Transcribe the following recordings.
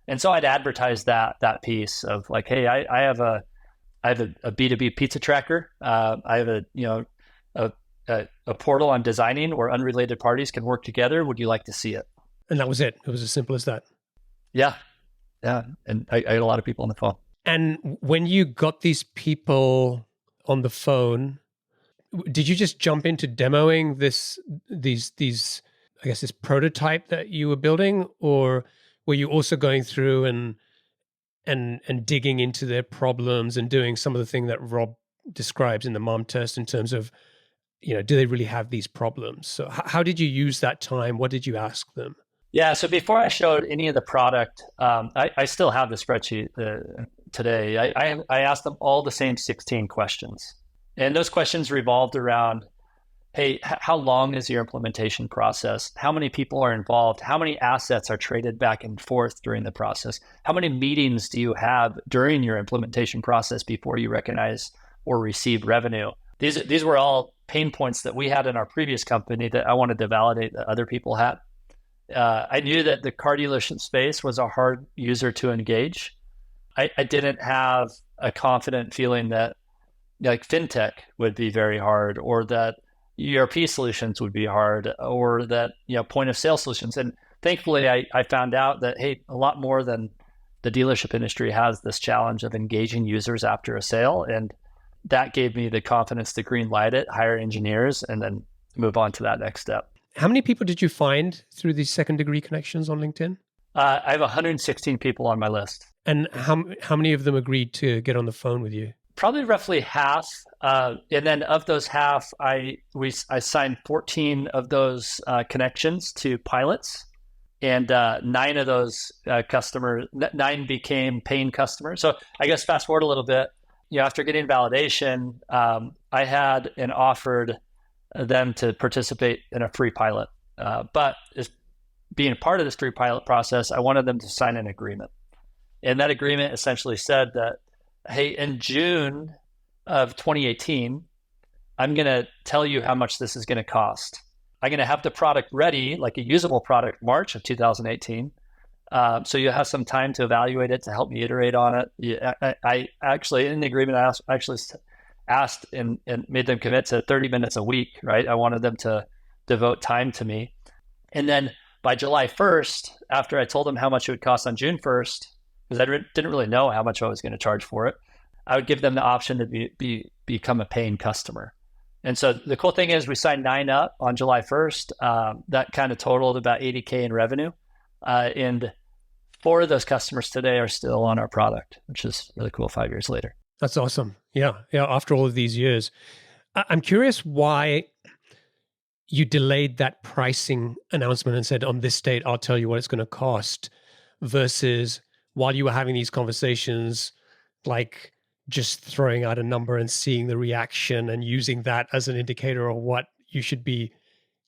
And so I'd advertise that piece of like, hey, I have a B2B pizza tracker. I have a, a portal I'm designing where unrelated parties can work together. Would you like to see it? And that was it. It was as simple as that. Yeah. Yeah. And I had a lot of people on the phone. And when you got these people on the phone, did you just jump into demoing these I guess this prototype that you were building, or were you also going through and digging into their problems and doing some of the thing that Rob describes in the mom test in terms of, do they really have these problems? So how did you use that time? What did you ask them? Yeah. So before I showed any of the product, I still have the spreadsheet today. I asked them all the same 16 questions. And those questions revolved around, hey, how long is your implementation process? How many people are involved? How many assets are traded back and forth during the process? How many meetings do you have during your implementation process before you recognize or receive revenue? These were all pain points that we had in our previous company that I wanted to validate that other people had. I knew that the car dealership space was a hard user to engage. I didn't have a confident feeling that like fintech would be very hard, or that ERP solutions would be hard, or that point of sale solutions. And thankfully, I found out that, hey, a lot more than the dealership industry has this challenge of engaging users after a sale, and that gave me the confidence to green light it, hire engineers, and then move on to that next step. How many people did you find through these second degree connections on LinkedIn? I have 116 people on my list. And how many of them agreed to get on the phone with you? Probably roughly half. And then of those half, I signed 14 of those connections to pilots, and 9 of those customers, 9 became paying customers. So I guess fast forward a little bit, after getting validation, I had and offered them to participate in a free pilot. But as being a part of this free pilot process, I wanted them to sign an agreement. And that agreement essentially said that, hey, in June of 2018, I'm going to tell you how much this is going to cost. I'm going to have the product ready, like a usable product, March of 2018. So you have some time to evaluate it, to help me iterate on it. I actually, in the agreement, I actually asked and made them commit to 30 minutes a week, right? I wanted them to devote time to me. And then by July 1st, after I told them how much it would cost on June 1st, because I didn't really know how much I was going to charge for it, I would give them the option to become a paying customer. And so the cool thing is we signed 9 up on July 1st. That kind of totaled about $80K in revenue. And 4 of those customers today are still on our product, which is really cool 5 years later. That's awesome. Yeah. After all of these years, I'm curious why you delayed that pricing announcement and said, on this date, I'll tell you what it's going to cost, versus while you were having these conversations, like just throwing out a number and seeing the reaction and using that as an indicator of what you should be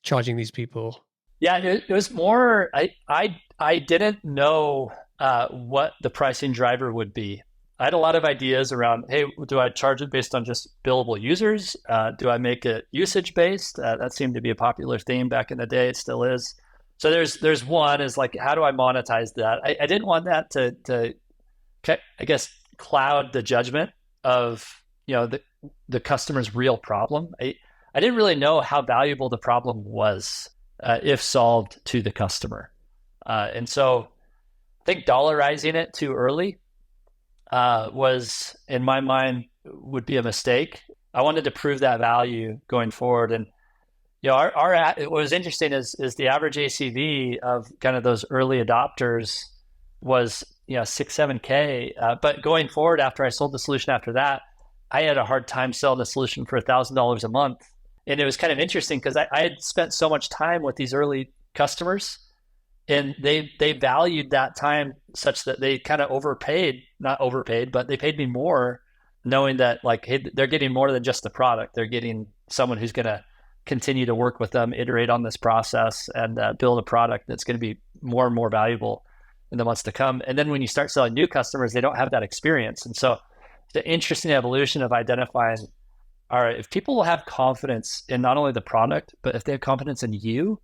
charging these people. Yeah, it was more, I didn't know what the pricing driver would be. I had a lot of ideas around, hey, do I charge it based on just billable users? Do I make it usage-based? That seemed to be a popular theme back in the day. It still is. So there's one is like, how do I monetize that? I didn't want that to I guess, cloud the judgment of, the customer's real problem. I didn't really know how valuable the problem was if solved to the customer. And so I think dollarizing it too early was, in my mind, would be a mistake. I wanted to prove that value going forward. And what was interesting is the average ACV of kind of those early adopters was 6-7K. But going forward, after I sold the solution after that, I had a hard time selling the solution for $1,000 a month. And it was kind of interesting because I had spent so much time with these early customers, and they valued that time such that they kind of not overpaid, but they paid me more, knowing that like, hey, they're getting more than just the product. They're getting someone who's going to continue to work with them, iterate on this process, and build a product that's going to be more and more valuable in the months to come. And then when you start selling new customers, they don't have that experience. And so the interesting evolution of identifying, all right, if people will have confidence in not only the product, but if they have confidence in you,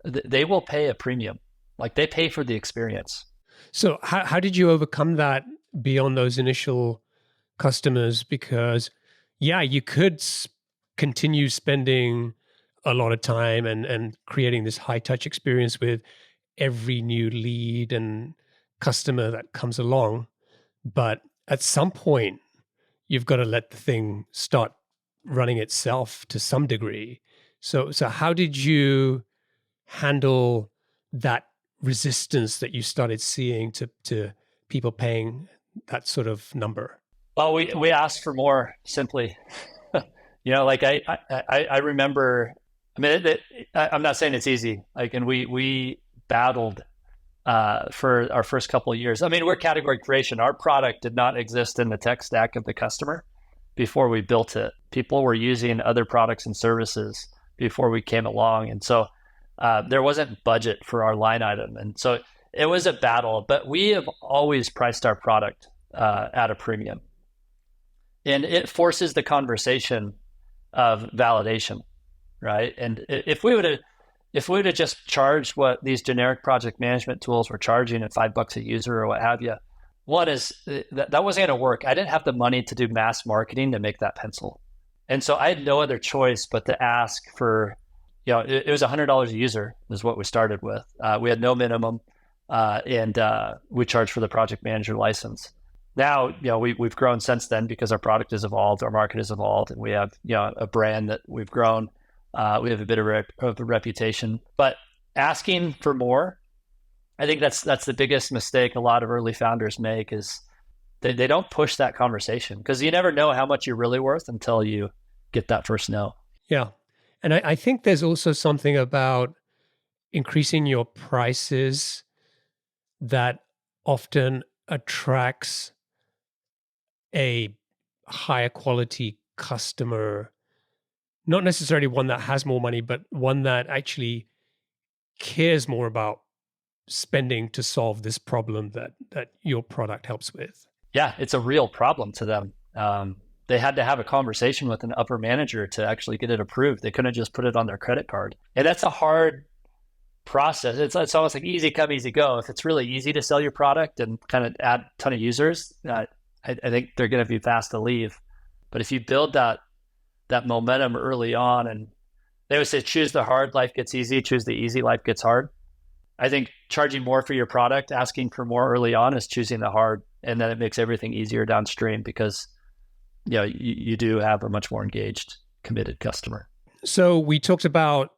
they will pay a premium. Like they pay for the experience. So how did you overcome that beyond those initial customers? Because yeah, you could continue spending a lot of time and creating this high touch experience with every new lead and customer that comes along. But at some point, you've got to let the thing start running itself to some degree. So how did you handle that resistance that you started seeing to people paying that sort of number? Well, we asked for more simply. Like I remember. I mean, I'm not saying it's easy. Like, and we battled for our first couple of years. I mean, we're category creation. Our product did not exist in the tech stack of the customer before we built it. People were using other products and services before we came along, and so there wasn't budget for our line item, and so it was a battle. But we have always priced our product at a premium, and it forces the conversation of validation, right? And if we would have just charged what these generic project management tools were charging at $5 a user or what have you, one is that wasn't going to work. I didn't have the money to do mass marketing to make that pencil, and so I had no other choice but to ask for, it was $100 a user is what we started with. We had no minimum, and we charged for the project manager license. Now, we've grown since then because our product has evolved, our market has evolved, and we have, a brand that we've grown. We have a bit of a reputation, but asking for more, I think that's the biggest mistake a lot of early founders make is they don't push that conversation because you never know how much you're really worth until you get that first no. Yeah. And I think there's also something about increasing your prices that often attracts a higher quality customer, not necessarily one that has more money, but one that actually cares more about spending to solve this problem that your product helps with. Yeah, it's a real problem to them. They had to have a conversation with an upper manager to actually get it approved. They couldn't just put it on their credit card. And that's a hard process. It's almost like easy come, easy go. If it's really easy to sell your product and kind of add a ton of users, I think they're going to be fast to leave. But if you build that momentum early on, and they would say, choose the hard, life gets easy. Choose the easy, life gets hard. I think charging more for your product, asking for more early on is choosing the hard, and then it makes everything easier downstream because you do have a much more engaged, committed customer. So we talked about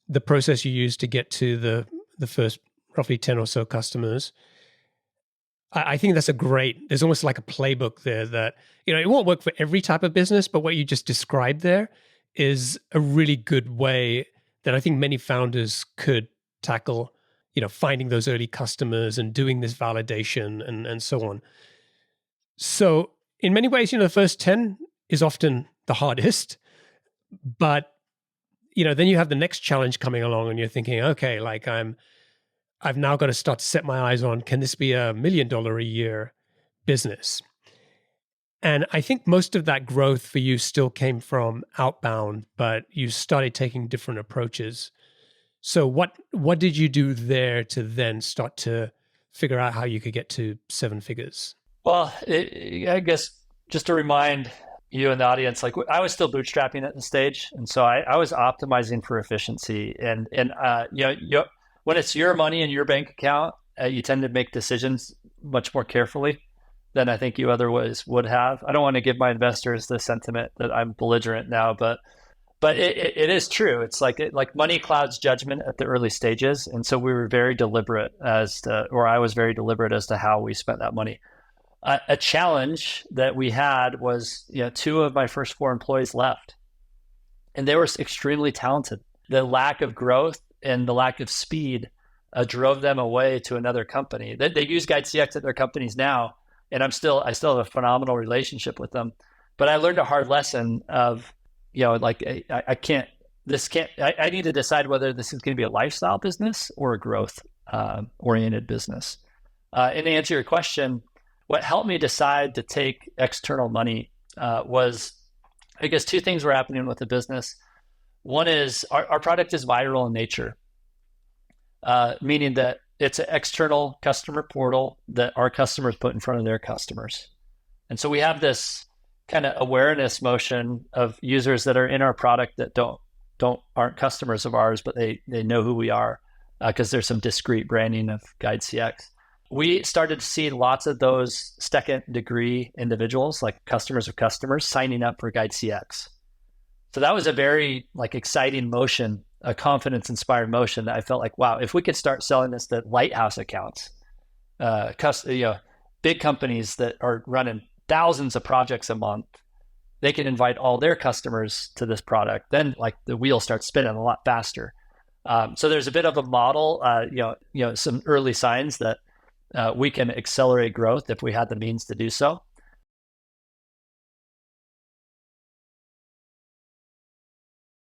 the process you used to get to the first roughly 10 or so customers. I think that's there's almost like a playbook there that, it won't work for every type of business, but what you just described there is a really good way that I think many founders could tackle, finding those early customers and doing this validation and so on. So in many ways, the first 10 is often the hardest, but, then you have the next challenge coming along and you're thinking, okay, like I've now got to start to set my eyes on, can this be $1 million a year business? And I think most of that growth for you still came from outbound, but you started taking different approaches. So what did you do there to then start to figure out how you could get to 7 figures? Well, I guess just to remind you and the audience, like I was still bootstrapping at the stage, and so I was optimizing for efficiency. And when it's your money in your bank account, you tend to make decisions much more carefully than I think you otherwise would have. I don't want to give my investors the sentiment that I'm belligerent now, but it is true. It's like money clouds judgment at the early stages, and so we were very deliberate I was very deliberate as to how we spent that money. A challenge that we had was, 2 of my first 4 employees left, and they were extremely talented. The lack of growth and the lack of speed drove them away to another company. They use GUIDEcx at their companies now, and I still have a phenomenal relationship with them. But I learned a hard lesson of, I need to decide whether this is going to be a lifestyle business or a growth oriented business. And to answer your question, what helped me decide to take external money was, I guess, 2 things were happening with the business. One is our product is viral in nature, meaning that it's an external customer portal that our customers put in front of their customers. And so we have this kind of awareness motion of users that are in our product that aren't customers of ours, but they know who we are because there's some discrete branding of GUIDEcx. We started to see lots of those second degree individuals, like customers of customers, signing up for GUIDEcx. So that was a very like exciting motion, a confidence inspired motion that I felt like, wow, if we could start selling this to lighthouse accounts, big companies that are running thousands of projects a month, they can invite all their customers to this product. Then like the wheel starts spinning a lot faster. So there's a bit of a model, some early signs that we can accelerate growth if we had the means to do so.